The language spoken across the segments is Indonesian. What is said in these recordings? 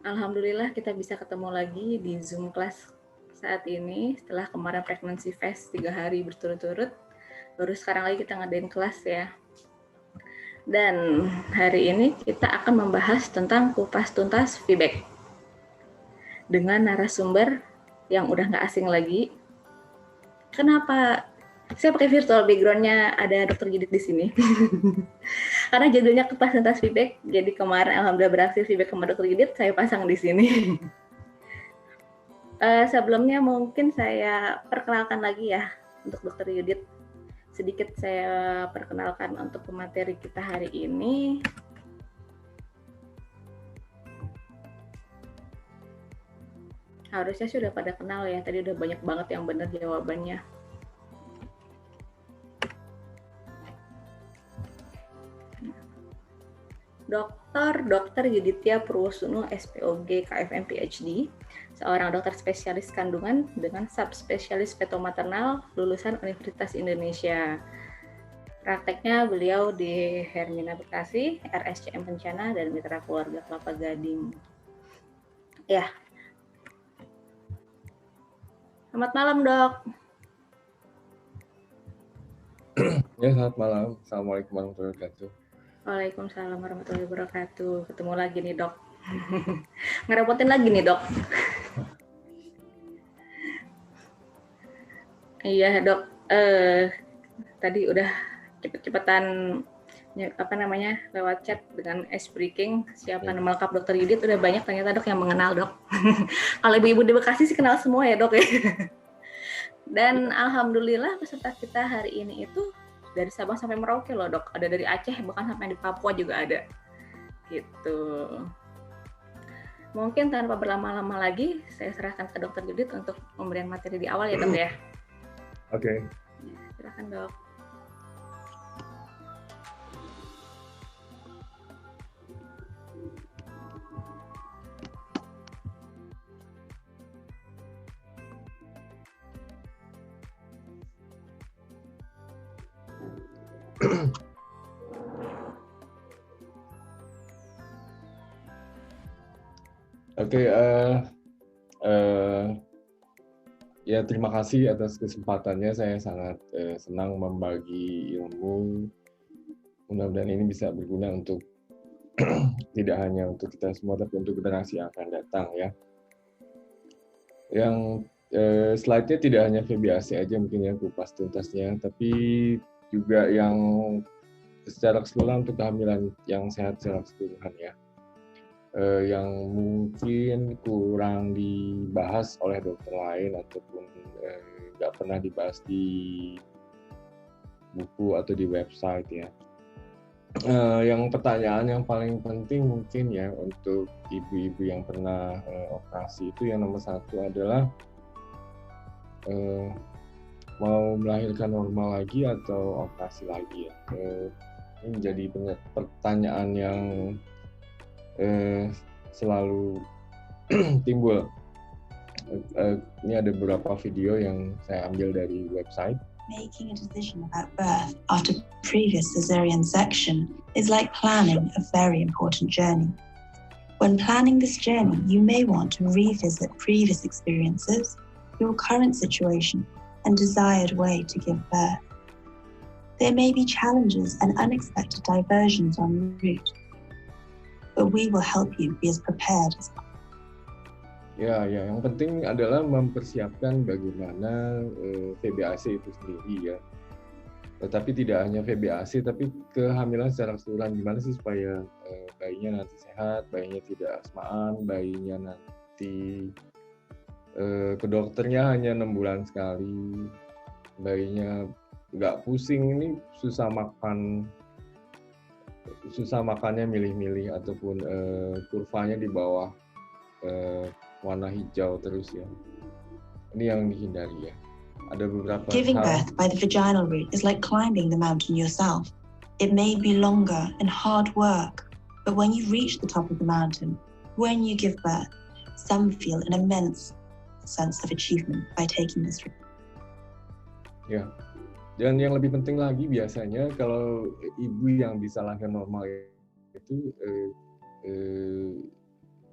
Alhamdulillah kita bisa ketemu lagi di Zoom class saat ini setelah kemarin pregnancy fest 3 hari berturut-turut. Baru sekarang lagi kita ngadain kelas ya. Dan hari ini kita akan membahas tentang kupas tuntas feedback dengan narasumber yang udah nggak asing lagi. Kenapa saya pakai virtual background-nya ada Dr. Judit di sini? Karena judulnya kupas tuntas feedback. Jadi kemarin alhamdulillah berhasil feedback sama Dr. Judit, saya pasang di sini. Sebelumnya mungkin saya perkenalkan lagi ya untuk Dr. Yudit. Sedikit saya perkenalkan untuk materi kita hari ini. Harusnya sudah pada kenal ya, tadi udah banyak banget yang benar jawabannya. Dr. Yuditya Purwosuno, SPOG, KFM PhD, seorang dokter spesialis kandungan dengan subspesialis feto-maternal lulusan Universitas Indonesia. Prakteknya beliau di Hermina Bekasi, RSCM Kencana, dan Mitra Keluarga Kelapa Gading. Ya. Selamat malam, Dok. Ya, selamat malam. Assalamualaikum warahmatullahi wabarakatuh. Waalaikumsalam warahmatullahi wabarakatuh. Ketemu lagi nih, Dok. Ngerepotin lagi nih, Dok. Iya, Dok. Tadi udah cepet-cepetan lewat chat dengan S-Breaking siapa nama lengkap Dr. Yudit, udah banyak ternyata Dok yang mengenal, Dok. Kalau ibu-ibu di Bekasi sih kenal semua ya, Dok ya. Dan alhamdulillah peserta kita hari ini itu dari Sabang sampai Merauke loh, Dok. Ada dari Aceh, bahkan sampai di Papua juga ada. Gitu. Mungkin tanpa berlama-lama lagi, saya serahkan ke Dr. Yudit untuk pemberian materi di awal ya, Dok ya. Oke. Silakan, Dok. Oke, ya terima kasih atas kesempatannya. Saya sangat senang membagi ilmu. Mudah-mudahan ini bisa berguna untuk tidak hanya untuk kita semua, tapi untuk generasi yang akan datang ya. Yang slide-nya tidak hanya VBAC aja mungkin ya kupas tuntasnya, tapi juga yang secara keseluruhan untuk kehamilan yang sehat secara keseluruhan ya. Yang mungkin kurang dibahas oleh dokter lain ataupun nggak pernah dibahas di buku atau di website ya. Yang pertanyaan yang paling penting mungkin ya untuk ibu-ibu yang pernah operasi itu yang nomor satu adalah mau melahirkan normal lagi atau operasi lagi ya. Ini menjadi pertanyaan yang selalu timbul. Ini ada beberapa video yang saya ambil dari website. Making a decision about birth after previous cesarean section is like planning a very important journey. When planning this journey, you may want to revisit previous experiences, your current situation, and desired way to give birth. There may be challenges and unexpected diversions en route, but we will help you be as prepared as possible. Ya, yang penting adalah mempersiapkan bagaimana VBAC itu sendiri ya. Tetapi tidak hanya VBAC, tapi kehamilan secara keseluruhan. Gimana sih supaya bayinya nanti sehat, bayinya tidak asmaan, bayinya nanti ke dokternya hanya 6 bulan sekali, bayinya nggak pusing, ini susah makannya milih-milih ataupun kurvanya di bawah warna hijau terus ya. Ini yang dihindari ya. Ada beberapa Giving birth by the vaginal route is like climbing the mountain yourself. It may be longer and hard work, but when you reach the top of the mountain, when you give birth, some feel an immense sense of achievement by taking this route. Ya. Dan yang lebih penting lagi biasanya kalau ibu yang bisa lahir normal itu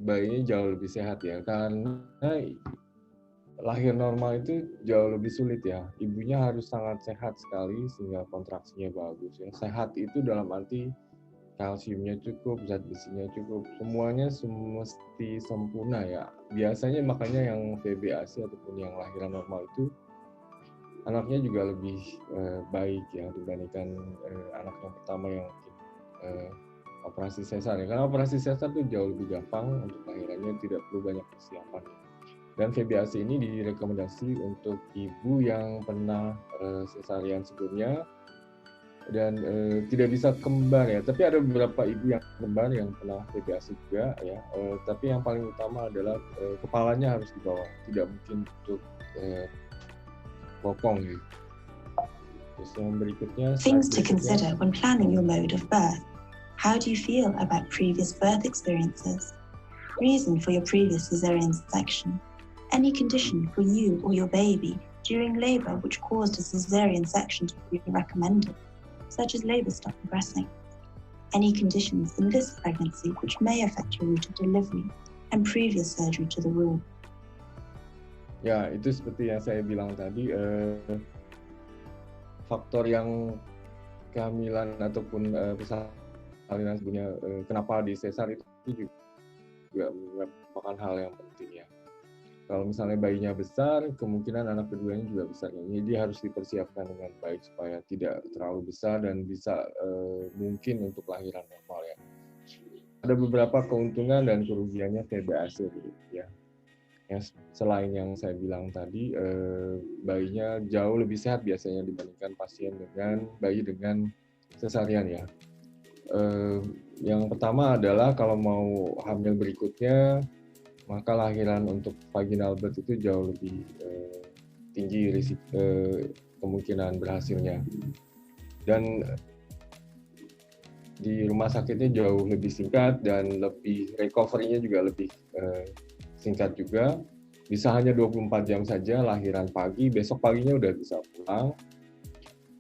bayinya jauh lebih sehat ya, karena lahir normal itu jauh lebih sulit ya. Ibunya harus sangat sehat sekali sehingga kontraksinya bagus. Yang sehat itu dalam arti kalsiumnya cukup, zat besinya cukup, semuanya mesti sempurna ya. Biasanya makanya yang VBAC ataupun yang lahiran normal itu anaknya juga lebih baik ya dibandingkan anak yang pertama yang operasi sesar ya. Karena operasi sesar itu jauh lebih gampang untuk lahirannya, tidak perlu banyak persiapan. Dan VBAC ini direkomendasi untuk ibu yang pernah sesarian sebelumnya dan tidak bisa kembar ya. Tapi ada beberapa ibu yang kembar yang pernah VBAC juga ya. Tapi yang paling utama adalah kepalanya harus di bawah, tidak mungkin untuk bokong gitu. Terus yang berikutnya. Things to consider when planning your mode of birth. How do you feel about previous birth experiences? Reason for your previous cesarean section. Any condition for you or your baby during labor which caused a cesarean section to be recommended, such as labor stop progressing. Any conditions in this pregnancy which may affect your route of delivery and previous surgery to the womb. Ya, itu seperti yang saya bilang tadi, faktor yang kehamilan ataupun persalinan sebelumnya kenapa di sesar itu juga merupakan hal yang penting ya. Kalau misalnya bayinya besar, kemungkinan anak keduanya juga besar. Jadi harus dipersiapkan dengan baik supaya tidak terlalu besar dan bisa mungkin untuk lahiran normal ya. Ada beberapa keuntungan dan kerugiannya VBAC ya. Selain yang saya bilang tadi, bayinya jauh lebih sehat biasanya dibandingkan pasien dengan bayi dengan sesarian ya. Yang pertama adalah kalau mau hamil berikutnya, maka lahiran untuk vaginal birth itu jauh lebih tinggi risiko kemungkinan berhasilnya. Dan di rumah sakitnya jauh lebih singkat dan lebih recovery-nya juga lebih singkat juga. Bisa hanya 24 jam saja lahiran pagi, besok paginya udah bisa pulang.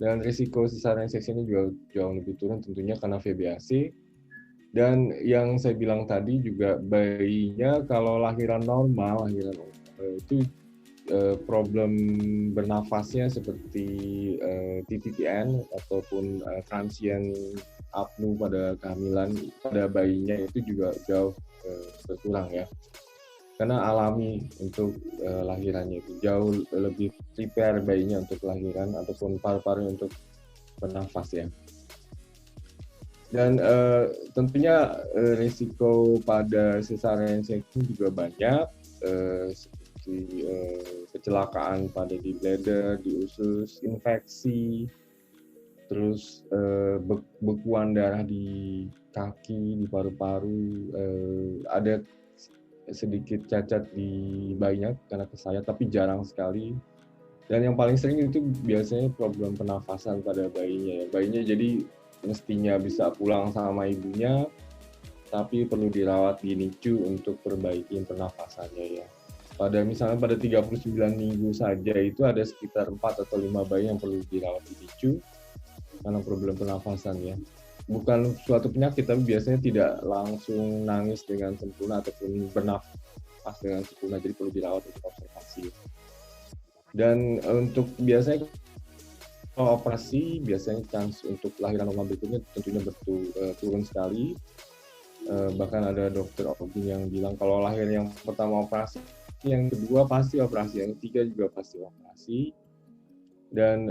Dan risiko cesarean section-nya juga jauh lebih turun tentunya karena VBAC. Dan yang saya bilang tadi juga bayinya kalau lahiran normal, itu problem bernafasnya seperti TTN ataupun transient apnu pada kehamilan pada bayinya itu juga jauh berkurang ya. Karena alami untuk lahirannya itu jauh lebih prepare bayinya untuk lahiran ataupun paru-paru untuk bernafas ya. Dan tentunya risiko pada cesarean section juga banyak, seperti kecelakaan pada di bladder, di usus, infeksi, terus bekuan darah di kaki, di paru-paru, ada sedikit cacat di bayinya karena kesayat, tapi jarang sekali. Dan yang paling sering itu biasanya problem pernafasan pada bayinya. Bayinya jadi mestinya bisa pulang sama ibunya, tapi perlu dirawat di NICU untuk perbaiki pernafasannya ya. Misalnya pada 39 minggu saja itu ada sekitar 4 atau 5 bayi yang perlu dirawat di NICU karena problem pernafasan ya. Bukan suatu penyakit, tapi biasanya tidak langsung nangis dengan sempurna ataupun bernafas dengan sempurna, jadi perlu dirawat untuk observasi. Dan untuk biasanya kalau operasi, biasanya chance untuk lahiran normal berikutnya tentunya turun sekali. Bahkan ada dokter OB yang bilang kalau lahir yang pertama operasi, yang kedua pasti operasi, yang ketiga juga pasti operasi. Dan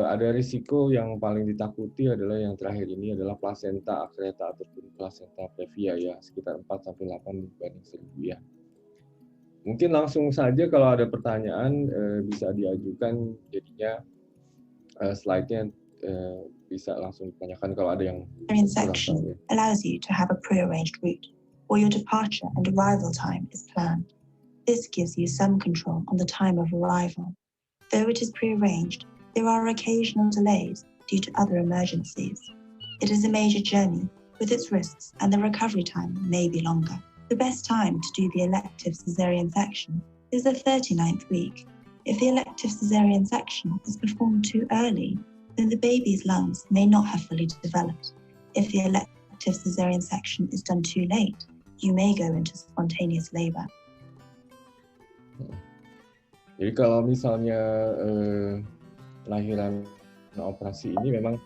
ada risiko yang paling ditakuti adalah yang terakhir ini adalah placenta accreta ataupun placenta previa ya, sekitar 4-8 dibanding 1000 ya. Mungkin langsung saja kalau ada pertanyaan bisa diajukan, jadinya slide-nya bisa langsung ditanyakan kalau ada yang cesarean section allows you to have a prearranged route, or your departure and arrival time is planned. This gives you some control on the time of arrival. Though it is prearranged, there are occasional delays due to other emergencies. It is a major journey with its risks, and the recovery time may be longer. The best time to do the elective cesarean section is the 39th week. If the elective cesarean section is performed too early, then the baby's lungs may not have fully developed. If the elective cesarean section is done too late, you may go into spontaneous labor. Jadi kalau misalnya lahiran operasi ini memang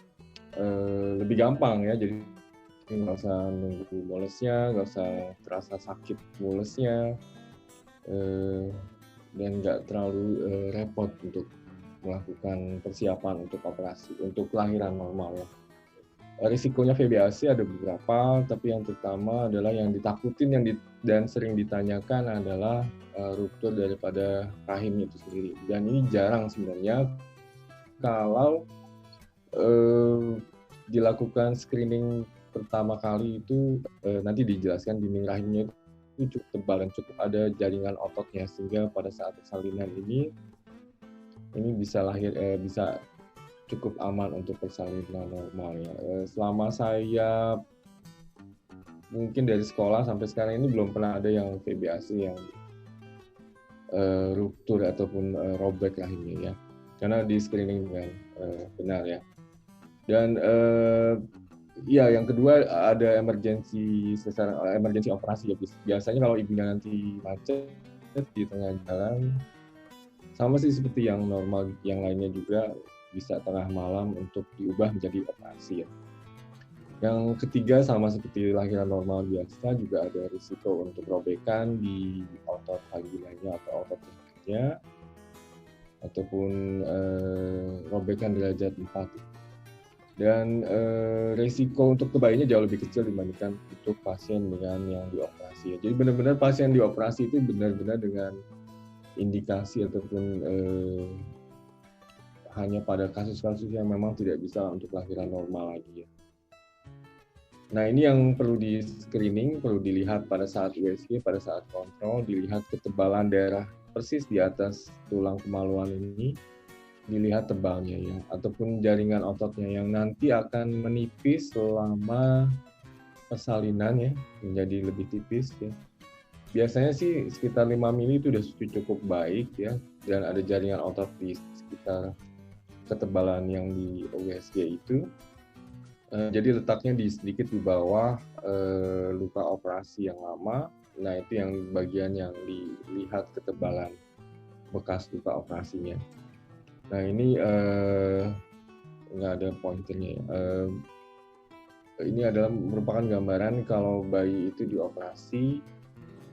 lebih gampang ya, jadi nggak usah nunggu mulesnya, nggak usah terasa sakit mulesnya, dan nggak terlalu repot untuk melakukan persiapan untuk operasi, untuk kelahiran normal ya. Risikonya VBAC ada beberapa, tapi yang terutama adalah yang ditakutin dan sering ditanyakan adalah ruptur daripada rahim itu sendiri. Dan ini jarang sebenarnya kalau dilakukan screening pertama kali itu nanti dijelaskan dinding rahimnya itu cukup tebal dan cukup ada jaringan ototnya, sehingga pada saat persalinan ini bisa bisa cukup aman untuk persalinan normal ya. Selama saya mungkin dari sekolah sampai sekarang ini belum pernah ada yang VBAC yang ruptur ataupun robek rahimnya ya, karena di screening dengan benar ya. Dan ya yang kedua ada emergency operasi ya. Biasanya kalau ibunya nanti macet di tengah jalan, sama sih seperti yang normal yang lainnya juga, bisa tengah malam untuk diubah menjadi operasi ya. Yang ketiga sama seperti lahiran normal biasa, juga ada risiko untuk robekan di otot vaginanya atau otot lehernya, ataupun robekan derajat 4. Dan risiko untuk kebayinya jauh lebih kecil dibandingkan untuk pasien dengan yang dioperasi ya. Jadi benar-benar pasien dioperasi itu benar-benar dengan indikasi ataupun hanya pada kasus-kasus yang memang tidak bisa untuk lahiran normal lagi ya. Nah ini yang perlu di screening, perlu dilihat pada saat USG, pada saat kontrol, dilihat ketebalan daerah persis di atas tulang kemaluan ini, dilihat tebalnya ya, ataupun jaringan ototnya yang nanti akan menipis selama persalinan ya, menjadi lebih tipis ya. Biasanya sih sekitar 5 mili itu sudah cukup baik ya, dan ada jaringan otot di sekitar ketebalan yang di USG itu. Jadi letaknya sedikit di bawah luka operasi yang lama. Nah itu yang bagian yang dilihat ketebalan bekas luka operasinya. Nah ini nggak ada pointernya ya. Ini adalah merupakan gambaran kalau bayi itu dioperasi,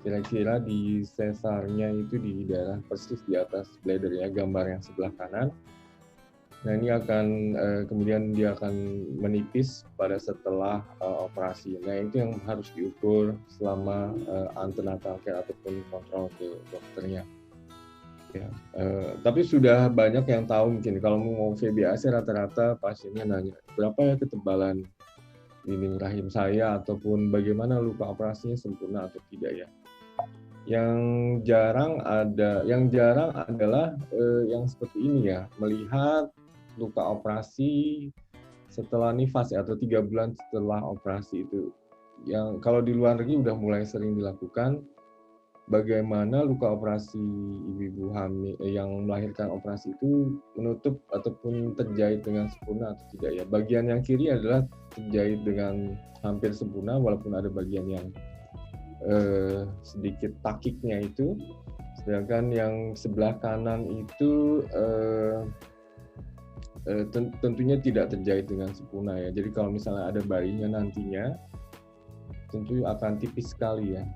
kira-kira di sesarnya itu di daerah persis di atas bladdernya, gambar yang sebelah kanan. Nah ini akan kemudian dia akan menipis pada setelah operasi. Nah itu yang harus diukur selama antenatal care ataupun kontrol ke dokternya. Ya, tapi sudah banyak yang tahu mungkin kalau mau VBAC rata-rata pasiennya nanya berapa ya ketebalan dinding rahim saya, ataupun bagaimana luka operasinya sempurna atau tidak ya. Yang jarang adalah yang seperti ini ya, melihat luka operasi setelah nifas ya, atau 3 bulan setelah operasi itu. Yang kalau di luar negeri udah mulai sering dilakukan, bagaimana luka operasi ibu-ibu hamil yang melahirkan operasi itu menutup ataupun terjahit dengan sempurna atau tidak ya. Bagian yang kiri adalah terjahit dengan hampir sempurna walaupun ada bagian yang sedikit takiknya itu, sedangkan yang sebelah kanan itu tentunya tidak terjahit dengan sempurna ya. Jadi kalau misalnya ada bayinya nantinya, tentu akan tipis sekali ya.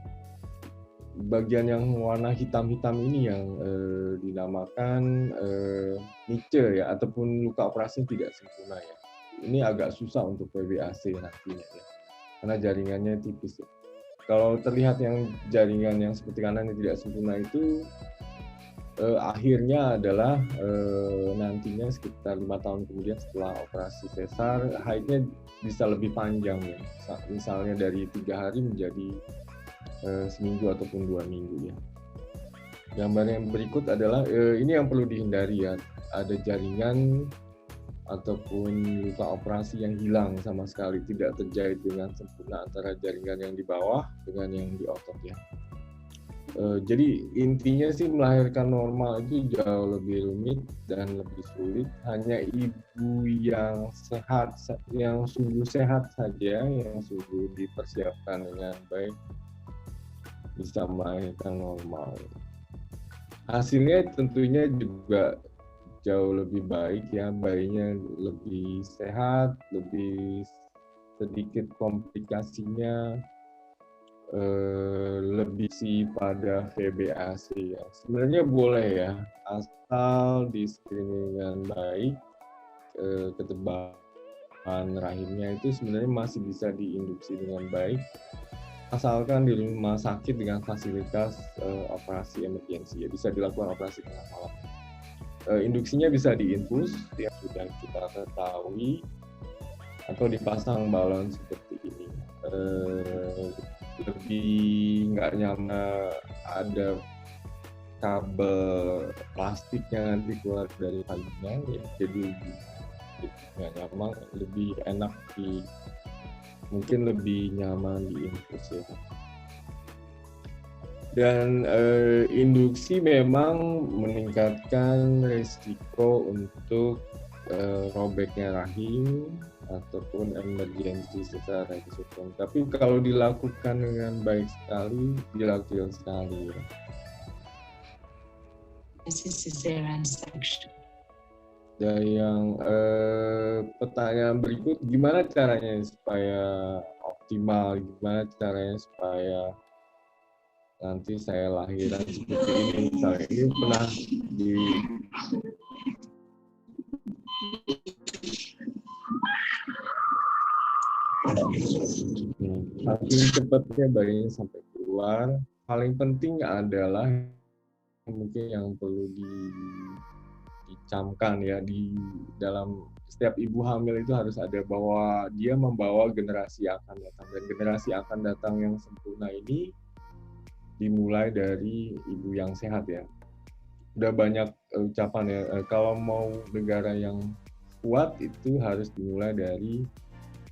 Bagian yang warna hitam-hitam ini yang dinamakan niche ya, ataupun luka operasi tidak sempurna ya. Ini agak susah untuk VBAC nantinya ya, karena jaringannya tipis ya. Kalau terlihat yang jaringan yang seperti kanan yang tidak sempurna itu, akhirnya adalah nantinya sekitar 5 tahun kemudian setelah operasi sesar, haidnya bisa lebih panjang ya, misalnya dari 3 hari menjadi seminggu ataupun 2 minggu ya. Gambar yang berikut adalah ini yang perlu dihindari ya, ada jaringan ataupun luka operasi yang hilang sama sekali, tidak terjahit dengan sempurna antara jaringan yang di bawah dengan yang di otot ya. Jadi intinya sih melahirkan normal itu jauh lebih rumit dan lebih sulit. Hanya ibu yang sehat, yang sungguh sehat saja, yang sungguh dipersiapkan dengan baik, bisa melahirkan normal. Hasilnya tentunya juga jauh lebih baik ya, bayinya lebih sehat, lebih sedikit komplikasinya, lebih sih pada VBAC ya. Sebenarnya boleh ya, asal di screening dengan baik, ketebalan rahimnya itu sebenarnya masih bisa diinduksi dengan baik, asalkan di rumah sakit dengan fasilitas operasi emergensi ya, bisa dilakukan operasi tengah malam. Induksinya bisa diinfus yang sudah kita ketahui atau dipasang balon seperti ini. Lebih nggak nyaman ada kabel plastik yang nanti keluar dari kakinya ya, jadi nggak nyaman, lebih enak mungkin lebih nyaman di infus ya. Dan induksi memang meningkatkan risiko untuk robeknya rahim ataupun emergensi secara keseluruhan. Tapi kalau dilakukan dengan baik sekali, dilakukan sekali. This is cesarean section. Dan yang pertanyaan berikut, gimana caranya supaya optimal? Gimana caranya supaya nanti saya lahiran seperti ini? Misalnya ini pernah di saking cepatnya bayinya sampai keluar. Paling penting adalah mungkin yang perlu dicamkan ya, di dalam setiap ibu hamil itu harus ada bahwa dia membawa generasi akan datang, dan generasi akan datang yang sempurna ini dimulai dari ibu yang sehat ya. Udah banyak ucapan ya, kalau mau negara yang kuat itu harus dimulai dari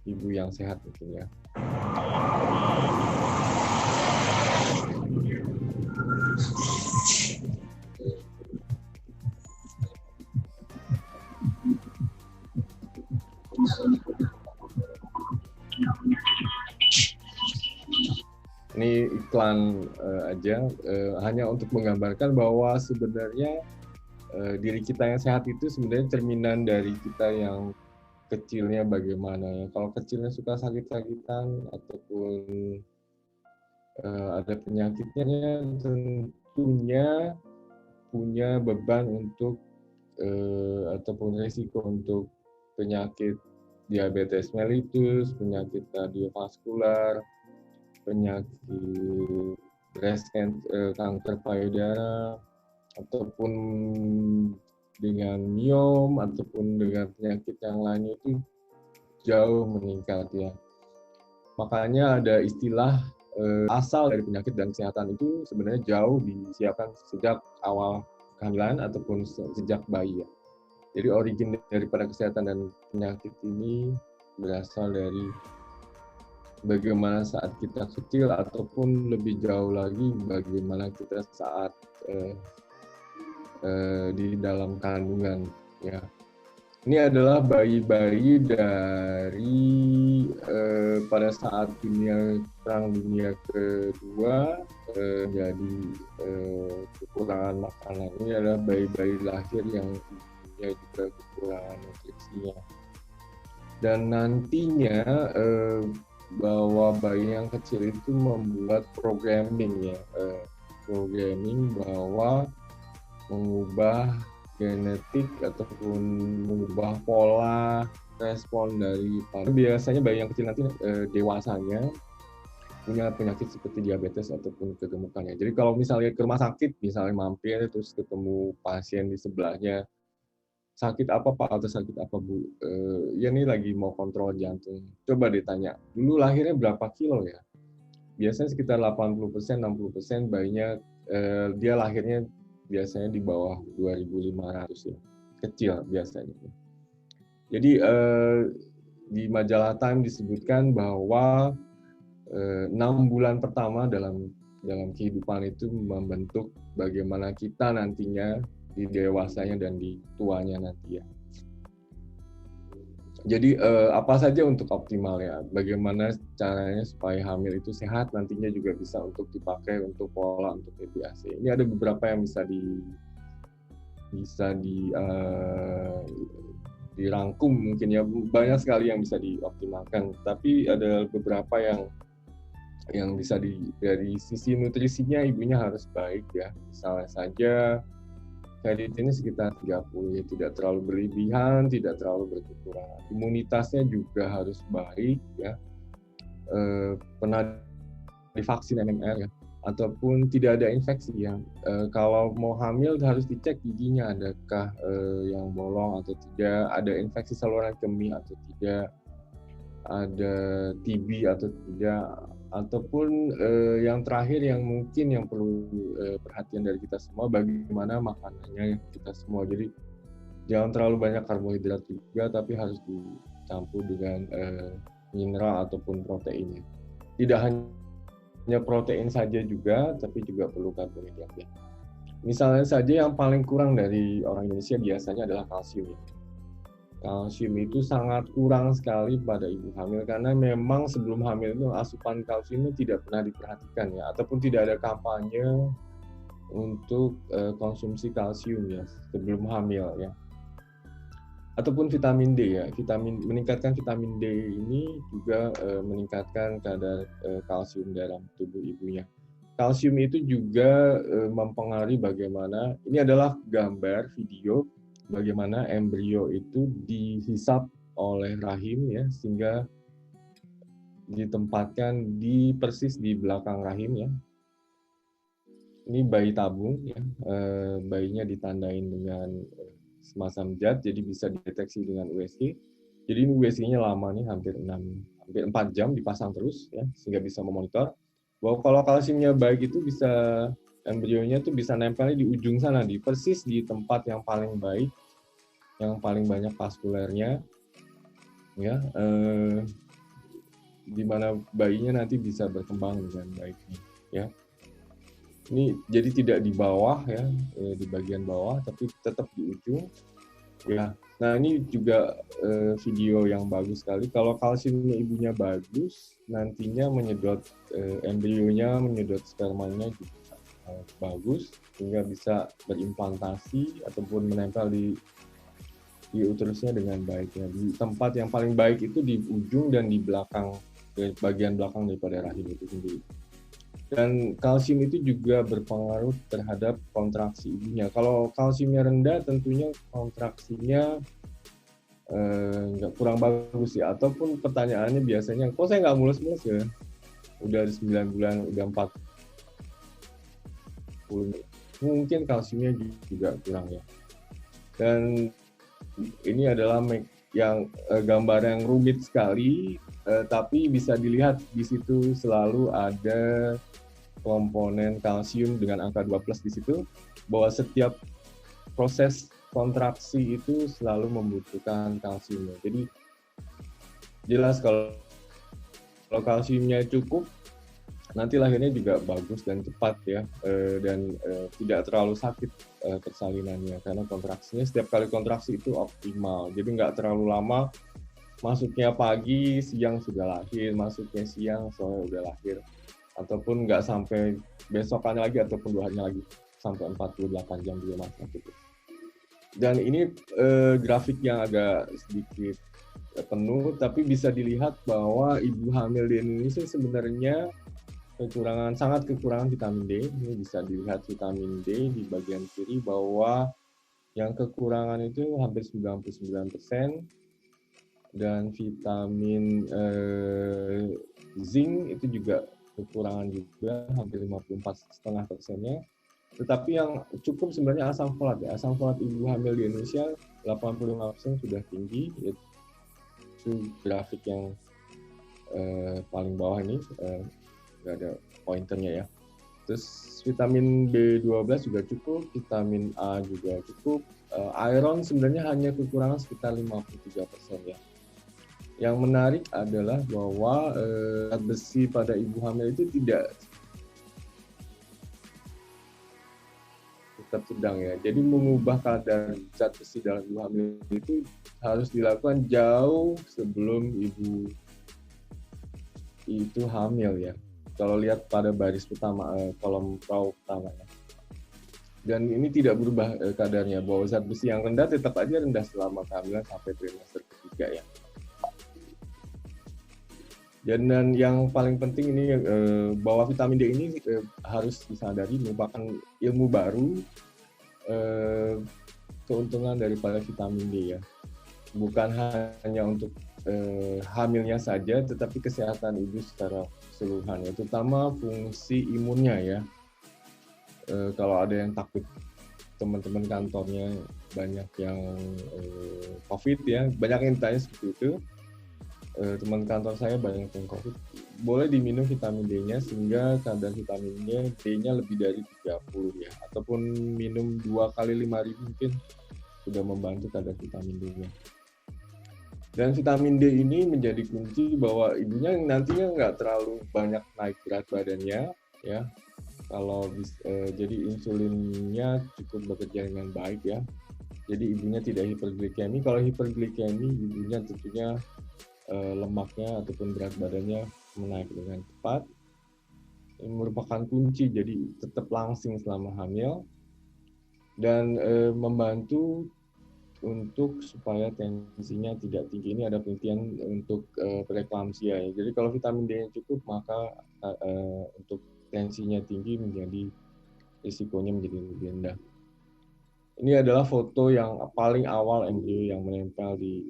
ibu yang sehat mungkin ya. Ini iklan aja, hanya untuk menggambarkan bahwa sebenarnya diri kita yang sehat itu sebenarnya cerminan dari kita yang kecilnya bagaimana ya. Kalau kecilnya suka sakit-sakitan ataupun ada penyakitnya, tentunya punya beban untuk ataupun risiko untuk penyakit diabetes mellitus, penyakit kardiovaskular, penyakit breast cancer, kanker payudara, ataupun dengan miom ataupun dengan penyakit yang lainnya itu jauh meningkat ya. Makanya ada istilah asal dari penyakit dan kesehatan itu sebenarnya jauh disiapkan sejak awal kehamilan ataupun sejak bayi ya. Jadi origin daripada kesehatan dan penyakit ini berasal dari bagaimana saat kita kecil ataupun lebih jauh lagi bagaimana kita saat di dalam kandungan ya. Ini adalah bayi-bayi dari pada saat Perang Dunia Kedua jadi kekurangan makanan. Ini adalah bayi-bayi lahir yang ibunya juga kekurangan nutrisinya. Dan nantinya bahwa bayi yang kecil itu membuat programming ya, programming bahwa mengubah genetik ataupun mengubah pola respon dari biasanya bayi yang kecil nanti dewasanya punya penyakit seperti diabetes ataupun kegemukan ya. Jadi kalau misalnya ke rumah sakit, misalnya mampir terus ketemu pasien di sebelahnya, sakit apa Pak atau sakit apa Bu? Ya ini lagi mau kontrol jantung. Coba ditanya, dulu lahirnya berapa kilo ya? Biasanya sekitar 80%, 60% bayinya dia lahirnya biasanya di bawah 2.500 ya, kecil biasanya. Jadi di majalah Time disebutkan bahwa 6 bulan pertama dalam kehidupan itu membentuk bagaimana kita nantinya di dewasanya dan di tuanya nanti ya. Jadi apa saja untuk optimal ya? Bagaimana caranya supaya hamil itu sehat, nantinya juga bisa untuk dipakai untuk pola untuk PBAC. Ini ada beberapa yang bisa dirangkum mungkin ya, banyak sekali yang bisa dioptimalkan. Tapi ada beberapa yang bisa dari sisi nutrisinya ibunya harus baik ya. Misalnya saja ferritinnya sekitar 30, ya, tidak terlalu berlebihan, tidak terlalu berkekurangan. Imunitasnya juga harus baik ya. Pernah divaksin MMR ya, ataupun tidak ada infeksi ya. Kalau mau hamil harus dicek giginya adakah yang bolong atau tidak, ada infeksi saluran kemih atau tidak, ada TB atau tidak, ataupun yang terakhir yang mungkin yang perlu perhatian dari kita semua, bagaimana makanannya kita semua. Jadi jangan terlalu banyak karbohidrat juga, tapi harus dicampur dengan mineral ataupun proteinnya. Tidak hanya protein saja juga, tapi juga perlu karbohidrat ya. Misalnya saja yang paling kurang dari orang Indonesia biasanya adalah kalsium. Kalsium itu sangat kurang sekali pada ibu hamil karena memang sebelum hamil itu asupan kalsium itu tidak pernah diperhatikan ya, ataupun tidak ada kampanye untuk konsumsi kalsium ya sebelum hamil ya. Ataupun vitamin D ya, meningkatkan vitamin D ini juga meningkatkan kadar kalsium dalam tubuh ibunya. Kalsium itu juga mempengaruhi bagaimana, ini adalah gambar video bagaimana embrio itu dihisap oleh rahim ya, sehingga ditempatkan persis di belakang rahim ya. Ini bayi tabung ya, bayinya ditandain dengan semacam zat, jadi bisa dideteksi dengan USG. Jadi ini USG-nya lama nih, hampir 4 jam dipasang terus ya, sehingga bisa memonitor bahwa kalau kalsiumnya baik itu bisa embrionya tuh bisa nempel di ujung sana, persis di tempat yang paling baik, yang paling banyak vaskulernya ya, di mana bayinya nanti bisa berkembang dengan baik ya. Ini jadi tidak di bawah ya, di bagian bawah, tapi tetap di ujung ya. Nah ini juga video yang bagus sekali. Kalau kalsiumnya ibunya bagus, nantinya menyedot embrionya, menyedot spermanya juga bagus, sehingga bisa berimplantasi ataupun menempel di uterusnya dengan baik ya. Di tempat yang paling baik itu di ujung dan di belakang, bagian belakang daripada rahim itu sendiri. Dan kalsium itu juga berpengaruh terhadap kontraksi ibunya. Kalau kalsiumnya rendah, tentunya kontraksinya nggak kurang bagus ya. Ataupun pertanyaannya biasanya, kok saya nggak mulus-mulus ya? Udah 9 bulan, udah 40, mungkin kalsiumnya juga kurang ya. Dan ini adalah yang gambar yang rumit sekali, tapi bisa dilihat di situ selalu ada komponen kalsium dengan angka 12 di situ, bahwa setiap proses kontraksi itu selalu membutuhkan kalsium. Jadi jelas kalau kalsiumnya cukup, nanti lahirnya juga bagus dan cepat ya, dan tidak terlalu sakit persalinannya, karena kontraksinya setiap kali kontraksi itu optimal. Jadi nggak terlalu lama, masuknya pagi, siang sudah lahir, masuknya siang, sore udah lahir, ataupun nggak sampai besokannya lagi ataupun 2 harinya lagi, sampai 48 jam juga masih gitu. Dan ini grafik yang agak sedikit penuh, tapi bisa dilihat bahwa ibu hamil di Indonesia sebenarnya sangat kekurangan vitamin D. Ini bisa dilihat vitamin D di bagian kiri, bahwa yang kekurangan itu hampir 99%, dan vitamin zinc itu juga kekurangan juga, hampir 54,5%-nya. Tetapi yang cukup sebenarnya asam folat ya. Asam folat ibu hamil di Indonesia 85% sudah tinggi. Itu grafik yang paling bawah ini, nggak ada pointernya ya. Terus vitamin B12 juga cukup, vitamin A juga cukup. Iron sebenarnya hanya kekurangan sekitar 53% ya. Yang menarik adalah bahwa besi pada ibu hamil itu tidak tetap sedang ya. Jadi mengubah kadar zat besi dalam ibu hamil itu harus dilakukan jauh sebelum ibu itu hamil ya. Kalau lihat pada baris pertama, kolom raw pertama ya. Dan ini tidak berubah kadarnya, bahwa zat besi yang rendah tetap aja rendah selama kehamilan sampai trimester ketiga ya. Dan yang paling penting ini bahwa vitamin D ini harus disadari merupakan ilmu baru, keuntungan daripada vitamin D ya. Bukan hanya untuk hamilnya saja, tetapi kesehatan ibu secara keseluruhan, ya, terutama fungsi imunnya ya. Kalau ada yang takut, teman-teman kantornya banyak yang COVID ya, banyak yang tanya seperti itu. Teman kantor saya banyak yang COVID, boleh diminum vitamin D-nya sehingga kadar vitamin D-nya lebih dari 30 ya, ataupun minum 2 kali 5.000 mungkin sudah membantu kadar vitamin D-nya. Dan vitamin D ini menjadi kunci bahwa ibunya nantinya nggak terlalu banyak naik berat badannya ya. Kalau jadi insulinnya cukup bekerja dengan baik ya. Jadi ibunya tidak hiperglikemi. Kalau hiperglikemi, ibunya tentunya lemaknya ataupun berat badannya menaik dengan cepat. Ini merupakan kunci, jadi tetap langsing selama hamil dan membantu untuk supaya tensinya tidak tinggi. Ini ada penelitian untuk preeklamsia ya. Jadi kalau vitamin D yang cukup, maka untuk tensinya tinggi menjadi risikonya menjadi lebih rendah. Ini adalah foto yang paling awal embrio yang menempel di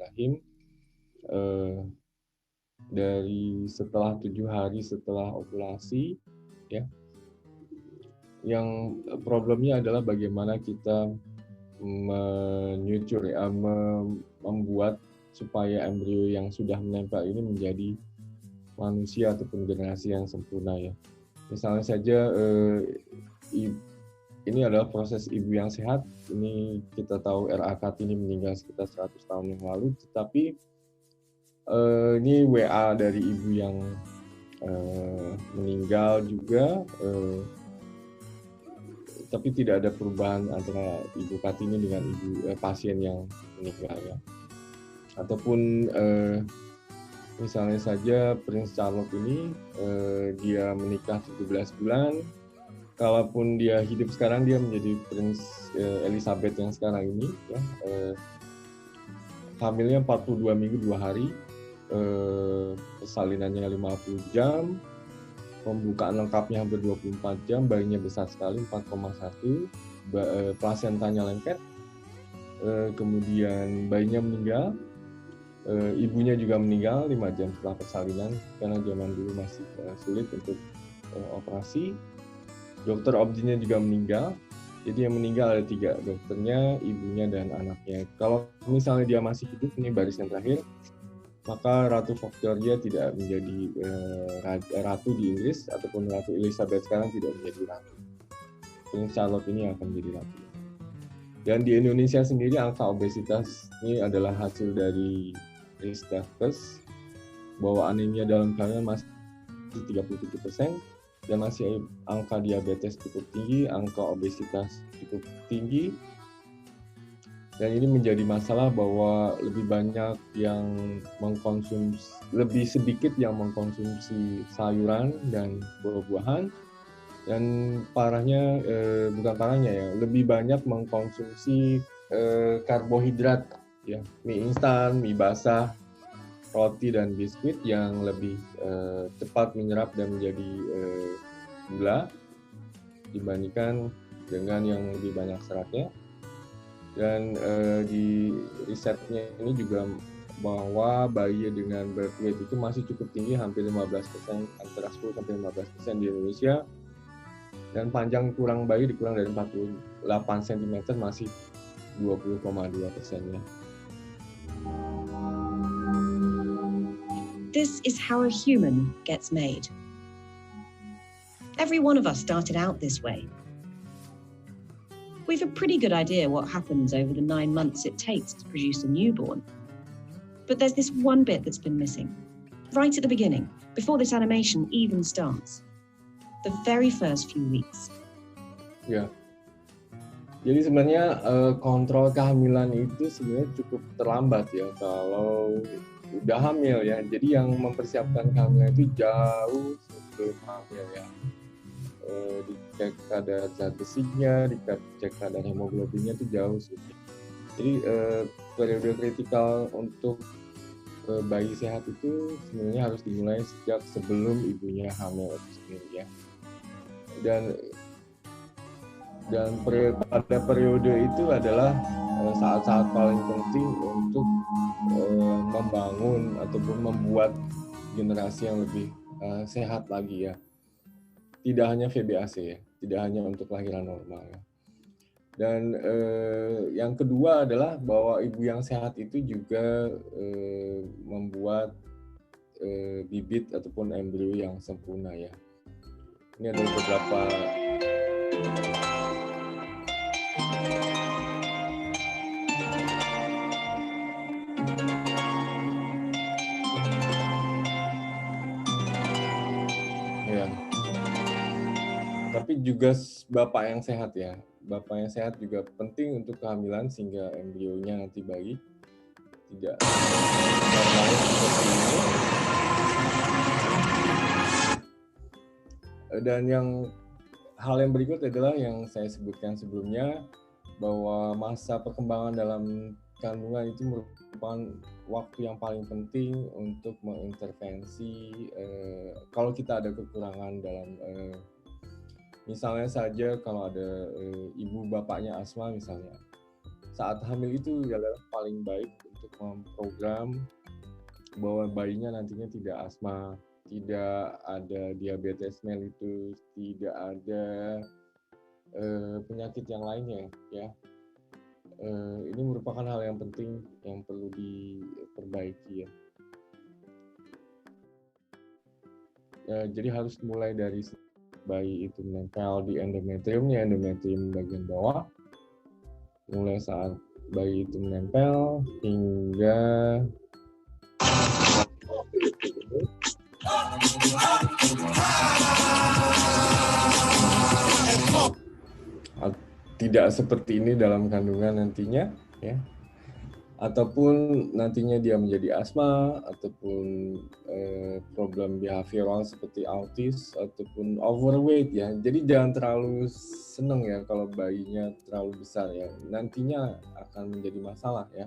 rahim. Dari setelah 7 hari setelah ovulasi ya. Yang problemnya adalah bagaimana kita membuat supaya embrio yang sudah menempel ini menjadi manusia ataupun generasi yang sempurna ya. Misalnya saja ini adalah proses ibu yang sehat. Ini kita tahu R.A. Kartini meninggal sekitar 100 tahun yang lalu, tetapi ini WA dari ibu yang meninggal juga, tapi tidak ada perubahan antara ibu Kartini dengan ibu pasien yang meninggal ya. Ataupun misalnya saja Prince Charles ini dia menikah 17 bulan, kalaupun dia hidup sekarang dia menjadi Prince Elizabeth yang sekarang ini ya. Hamilnya 42 minggu 2 hari, persalinannya 50 jam, pembukaan lengkapnya hampir 24 jam, bayinya besar sekali 4,1, plasentanya lengket, kemudian bayinya meninggal, ibunya juga meninggal 5 jam setelah persalinan karena zaman dulu masih sulit untuk operasi. Dokter obstetrisnya juga meninggal. Jadi yang meninggal ada 3, dokternya, ibunya, dan anaknya. Kalau misalnya dia masih hidup, ini baris yang terakhir, maka Ratu Victoria tidak menjadi ratu di Inggris, ataupun Ratu Elizabeth sekarang tidak menjadi ratu. Prince Charles ini akan menjadi ratu. Dan di Indonesia sendiri angka obesitas ini adalah hasil dari Risk-Davos, bahwa anemia dalam kehamilan masih 37%, dan masih angka diabetes cukup tinggi, angka obesitas cukup tinggi. Dan ini menjadi masalah bahwa lebih banyak yang lebih sedikit yang mengkonsumsi sayuran dan buah-buahan, dan parahnya, bukan parahnya ya, lebih banyak mengkonsumsi karbohidrat ya, mie instan, mie basah, roti dan biskuit yang lebih cepat menyerap dan menjadi gula dibandingkan dengan yang lebih banyak seratnya. Dan di risetnya ini juga bahwa bayi dengan birth weight itu masih cukup tinggi, hampir 15%, antara 10-15% di Indonesia. Dan panjang kurang bayi dikurang dari 48 cm masih 20,2%-nya. This is how a human gets made. Every one of us started out this way. We've a pretty good idea what happens over the 9 months it takes to produce a newborn. But there's this one bit that's been missing. Right at the beginning, before this animation even starts. The very first few weeks. Ya, Jadi sebenarnya kontrol kehamilan itu sebenarnya cukup terlambat ya kalau udah hamil ya. Jadi yang mempersiapkan kehamilan itu jauh sebelum hamil ya. Dicek kadar zat besinya, dicek kadar hemoglobinnya itu jauh sebelum. Jadi periode kritikal untuk bayi sehat itu sebenarnya harus dimulai sejak sebelum ibunya hamil itu sendiri ya. Dan pada periode itu adalah saat-saat paling penting untuk membangun ataupun membuat generasi yang lebih sehat lagi ya. Tidak hanya VBAC ya, tidak hanya untuk lahiran normal ya. Dan yang kedua adalah bahwa ibu yang sehat itu juga membuat bibit ataupun embrio yang sempurna ya. Ini ada beberapa ya. Tapi juga bapak yang sehat ya. Bapak yang sehat juga penting untuk kehamilan sehingga embrionya nanti bayi tidak normal seperti ini. Dan hal yang berikut adalah yang saya sebutkan sebelumnya, bahwa masa perkembangan dalam kandungan itu merupakan waktu yang paling penting untuk mengintervensi kalau kita ada kekurangan dalam misalnya saja kalau ada ibu bapaknya asma misalnya, saat hamil itu adalah paling baik untuk memprogram bahwa bayinya nantinya tidak asma, tidak ada diabetes mellitus, tidak ada penyakit yang lainnya ya. Ini merupakan hal yang penting yang perlu diperbaiki ya. Jadi harus mulai dari bayi itu menempel di endometriumnya, endometrium bagian bawah, mulai saat bayi itu menempel hingga tidak seperti ini dalam kandungan nantinya ya, ataupun nantinya dia menjadi asma ataupun problem behavioral seperti autis ataupun overweight ya. Jadi jangan terlalu seneng ya kalau bayinya terlalu besar ya, nantinya akan menjadi masalah ya.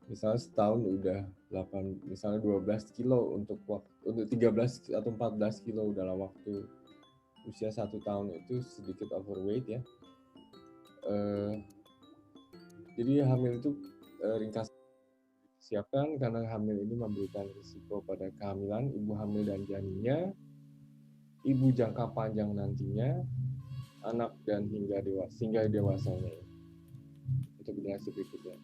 Misalnya setahun udah 12 kilo untuk 13 atau 14 kilo dalam waktu usia 1 tahun itu sedikit overweight ya. Jadi hamil itu ringkas siapkan karena hamil ini memberikan risiko pada kehamilan, ibu hamil dan janinnya, ibu jangka panjang nantinya, anak dan hingga dewasanya. Untuk generasi berikutnya.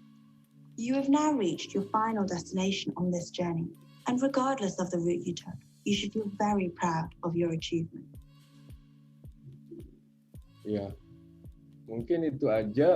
You have now reached your final destination on this journey, and regardless of the route you took, you should feel very proud of your achievement. Ya, mungkin itu aja.